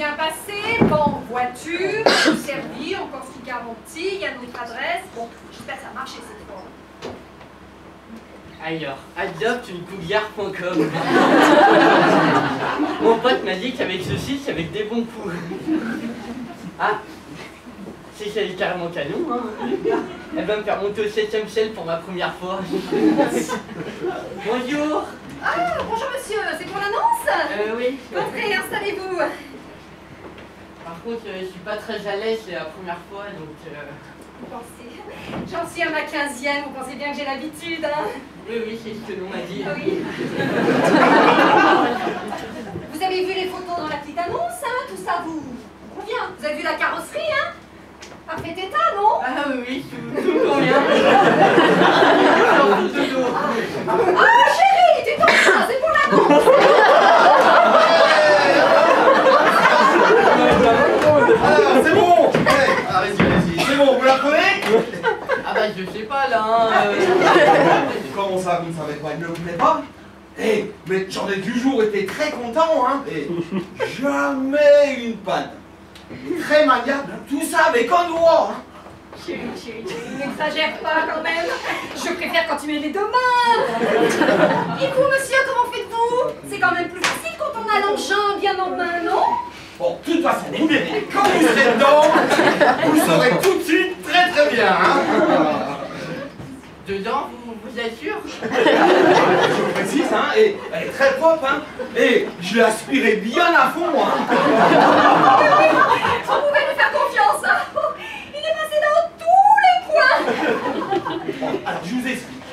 bien passé. Bon, voiture, tout servi, encore sous garantie, il y a notre adresse. Bon, j'espère que ça a marché cette fois. Alors, adopteunecougare.com. Mon pote m'a dit qu'avec ce site, avec des bons coups. Ah, c'est qu'elle est carrément canon, hein. Elle va me faire monter au 7e ciel pour ma première fois. Bonjour. Ah, bonjour monsieur, c'est pour l'annonce? Oui. Entrez, installez-vous. Par contre, je suis pas très à l'aise, c'est la première fois, donc... Vous pensez? J'en suis à ma 15e, vous pensez bien que j'ai l'habitude, hein? Oui, c'est ce que l'on m'a dit. Oui. Vous avez vu les photos dans la petite annonce, hein? Tout ça vous convient? Vous avez vu la carrosserie, hein? Parfait état, non? Ah oui, tout convient. Ah chérie, tu t'en fous, c'est pour l'annonce! Alors, c'est bon! Allez-y, c'est bon, vous la prenez? Ah bah je sais pas là, hein. Comment ça, vous ne savez pas, il ne vous plaît pas? Eh, mais j'en ai toujours été très content, hein? Et jamais une panne. Très maniable, tout ça avec un doigt, hein? Chérie, n'exagère pas quand même. Je préfère quand tu mets les deux mains. Et vous, monsieur, comment faites-vous? C'est quand même plus facile quand on a l'engin bien en main, non? Bon, de toute façon, vous verrez, quand vous serez dedans, vous saurez tout de suite très bien, hein? Dedans, vous êtes sûr? Je vous précise, hein, et elle est très propre, hein, et je l'ai aspirée bien à fond, hein. Vous pouvez lui faire confiance, hein. Il est passé dans tous les coins. Bon, alors, je vous explique.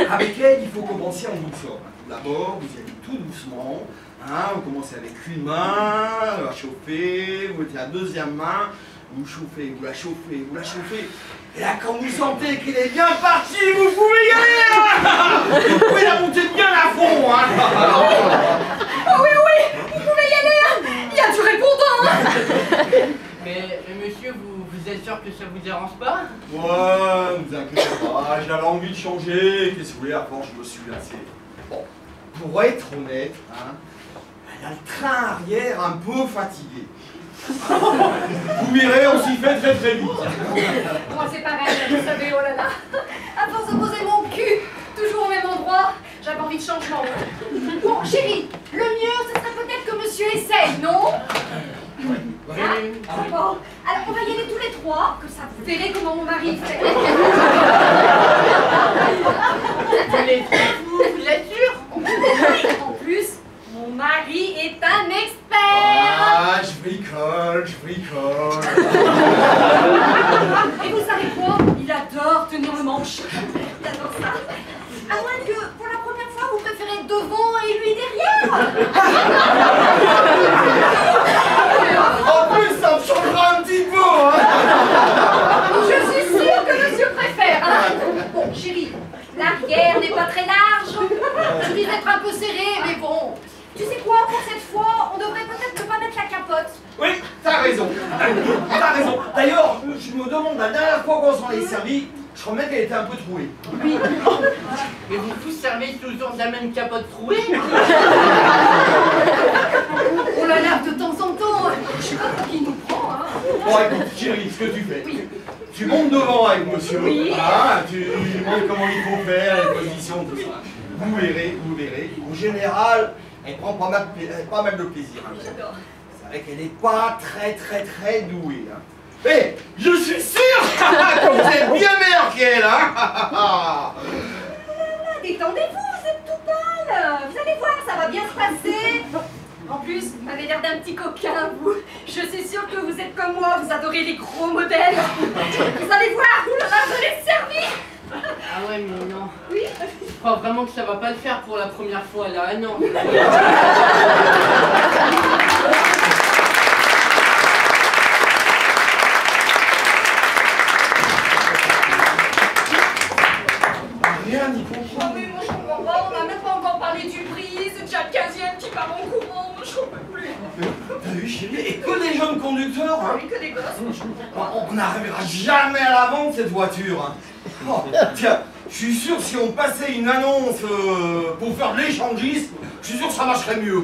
Avec elle, il faut commencer en douceur. D'abord, vous y allez tout doucement, hein, vous commencez avec une main, vous la chauffez, vous mettez la deuxième main, vous chauffez, vous la chauffez, vous la chauffez. Et là, quand vous sentez qu'elle est bien partie, vous pouvez y aller, hein. Vous pouvez la monter bien à fond, hein. Oh oui, vous pouvez y aller, hein. Il y a du répondant, hein. Mais monsieur, vous êtes sûr que ça vous dérange pas? Ouais, ne vous inquiétez pas, j'avais envie de changer, qu'est-ce que vous voulez, avant je me suis lassé. Bon, pour être honnête, hein, elle a le train arrière un peu fatigué. Vous verrez, on s'y fait très vite. Moi c'est pareil, vous savez, oh là là. À force de poser mon cul toujours au même endroit, j'avais envie de changement. Bon, chérie, le mieux, ce serait peut-être que monsieur essaye, non? Hein? Bon, alors on va y aller tous les trois, comme ça vous verrez comment mon mari fait. Vous êtes sûr? En plus, mon mari est un expert. Ah, je bricole. Et vous savez quoi? Il adore tenir le manche. Il adore ça. À moins que, pour la première fois, vous préférez devant et lui derrière. En plus, ça me changera un petit peu, hein. Je suis sûre que monsieur préfère, hein. Bon, chérie, l'arrière n'est pas très large. Je risque d'être un peu serré, mais bon. Tu sais quoi, pour cette fois, on devrait peut-être ne pas mettre la capote. Oui, t'as raison. D'ailleurs, je me demande, la dernière fois qu'on s'en est servi, je crois qu'elle était un peu trouée. Oui. Mais vous tous servez toujours de la même capote trouée? On la lave de temps en temps. Je sais pas pour qui nous prend, hein. Bon, écoute, chérie, ce que tu fais. Oui. Tu montes devant avec monsieur. Oui. Ah, tu lui demandes comment il faut faire, les positions, tout ça. Vous verrez. En général, elle prend pas mal de plaisir. Hein. J'adore. C'est vrai qu'elle n'est pas très douée. Hein. Mais je suis sûr que vous êtes bien meilleur qu'elle. Hein. Détendez-vous, vous êtes tout pâle. Vous allez voir, ça va bien se passer. En plus, vous m'avez l'air d'un petit coquin, vous. Je suis sûre que vous êtes comme moi, vous adorez les gros modèles. Vous allez voir, vous allez servir. Ah ouais, mais non. Oui. Je crois vraiment que ça va pas le faire pour la première fois là, ah non. Rien n'y comprend. Ah oui, moi je comprends pas, on n'a même pas encore parlé du prix, c'est déjà le 15e qui part en courant, je comprends plus. T'as vu, chérie, et que des jeunes conducteurs, hein. Oui, que des gosses. On n'arrivera jamais à la vendre cette voiture. Hein. Oh, tiens, je suis sûr si on passait une annonce pour faire de l'échangisme, je suis sûr que ça marcherait mieux.